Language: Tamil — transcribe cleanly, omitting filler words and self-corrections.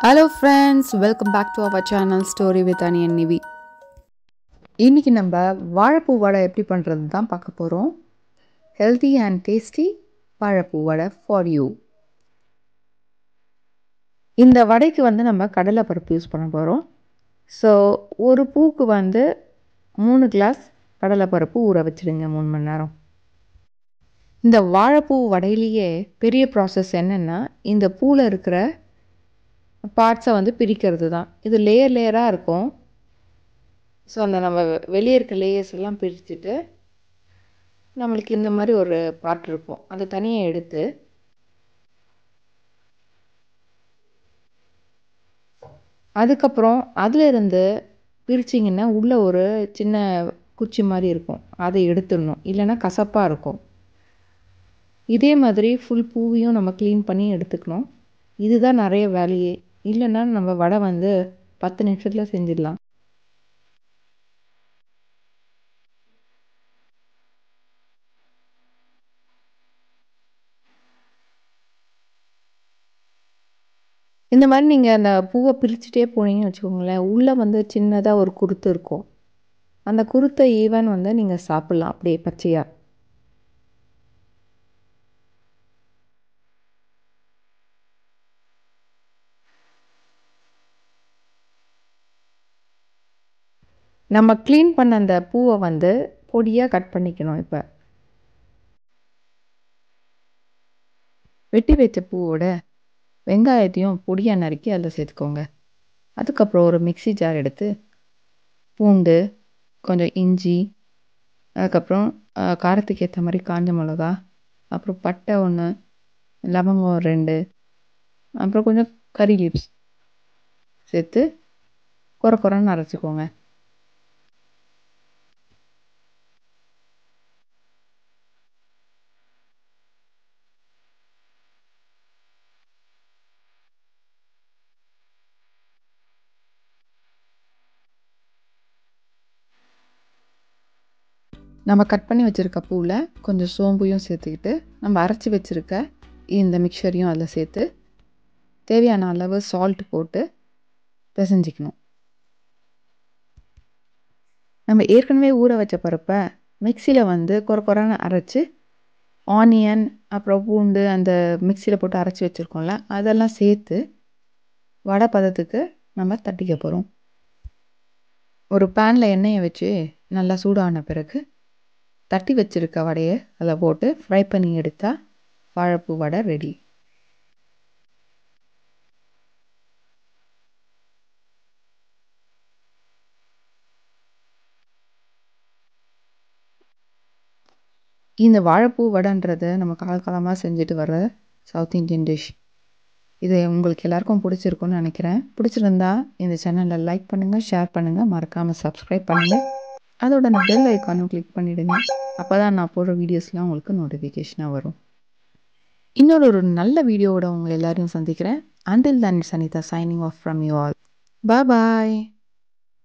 Hello friends, welcome back to our channel Story with Ani and Nivi. இன்னைக்கு நம்ம வாழைப்பூ வடை எப்படி பண்ணுறது தான் பார்க்க போகிறோம். ஹெல்தி அண்ட் டேஸ்டி வாழைப்பூ வடை ஃபார் யூ. இந்த வடைக்கு நம்ம கடலைப்பருப்பு யூஸ் பண்ண போகிறோம். ஸோ ஒரு பூக்கு 3 கிளாஸ் கடலைப்பருப்பு ஊற வச்சுடுங்க 3 மணி நேரம். இந்த வாழைப்பூ வடையிலேயே பெரிய ப்ராசஸ் என்னென்னா, இந்த பூவில் இருக்கிற பார்ட்ஸை பிரிக்கிறது தான். இது லேயராக இருக்கும். ஸோ நம்ம வெளியே இருக்க லேயர்ஸ் எல்லாம் பிரிச்சுட்டு நம்மளுக்கு இந்த மாதிரி ஒரு பார்ட் இருக்கும். அதை தனியாக எடுத்து அதுக்கப்புறம் அதிலிருந்து பிரிச்சிங்கன்னா உள்ளே ஒரு சின்ன குச்சி மாதிரி இருக்கும். அதை எடுத்துடணும், இல்லைன்னா கசப்பாக இருக்கும். இதே மாதிரி ஃபுல் பூவையும் நம்ம க்ளீன் பண்ணி எடுத்துக்கணும். இதுதான் நிறைய வேலையே. இல்லைன்னா நம்ம வடை 10 நிமிஷத்தில் செஞ்சிடலாம். இந்த மாதிரி நீங்கள் அந்த பூவை பிரிச்சுட்டே போனீங்கன்னு வச்சுக்கோங்களேன், உள்ளே சின்னதாக ஒரு குருத்து இருக்கும். அந்த குருத்தை ஈவன் நீங்கள் சாப்பிட்லாம் அப்படியே பச்சையாக. நம்ம க்ளீன் பண்ண அந்த பூவை பொடியாக கட் பண்ணிக்கணும். இப்போ வெட்டி வச்ச பூவோட வெங்காயத்தையும் பொடியாக நறுக்கி அதில் சேர்த்துக்கோங்க. அதுக்கப்புறம் ஒரு மிக்ஸி ஜார் எடுத்து பூண்டு, கொஞ்சம் இஞ்சி, அதுக்கப்புறம் காரத்துக்கு ஏற்ற மாதிரி காஞ்ச மிளகா, அப்புறம் பட்டை 1, லவங்கம் 2, அப்புறம் கொஞ்சம் கறி லீவ்ஸ் சேர்த்து குறைன்னு அரைச்சிக்கோங்க. நம்ம கட் பண்ணி வச்சுருக்க பூவில் கொஞ்சம் சோம்பையும் சேர்த்துக்கிட்டு நம்ம அரைச்சி வச்சுருக்க இந்த மிக்சரையும் அதில் சேர்த்து தேவையான அளவு சால்ட் போட்டு பிசைஞ்சிக்கணும். நம்ம ஏற்கனவே ஊற வச்ச பருப்பை மிக்சியில் குறைன்னு அரைச்சி ஆனியன் அப்புறம் பூண்டு அந்த மிக்சியில் போட்டு அரைச்சி வச்சுருக்கோம்ல, அதெல்லாம் சேர்த்து வடை பதத்துக்கு நம்ம தட்டிக்க போகிறோம். ஒரு பேனில் எண்ணெயை வச்சு நல்லா சூடான பிறகு தட்டி வச்சுருக்க வடையை அதில் போட்டு ஃப்ரை பண்ணி எடுத்தால் வாழைப்பூ வடை ரெடி. இந்த வாழைப்பூ வடைன்றது நம்ம காலகாலமாக செஞ்சுட்டு வர சவுத் இண்டியன் டிஷ். இது உங்களுக்கு எல்லாருக்கும் பிடிச்சிருக்குன்னு நினைக்கிறேன். பிடிச்சிருந்தா இந்த சேனலில் லைக் பண்ணுங்கள், ஷேர் பண்ணுங்கள், மறக்காமல் சப்ஸ்கிரைப் பண்ணுங்கள். அதோட அந்த பெல் ஐக்கானும் கிளிக் பண்ணிவிடுங்க. அப்போ தான் நான் போடுற வீடியோஸ்லாம் உங்களுக்கு நோட்டிஃபிகேஷனாக வரும். இன்னொரு நல்ல வீடியோவோட உங்களை எல்லாரையும் சந்திக்கிறேன். Until then, it's Anita signing off from you all. Bye bye.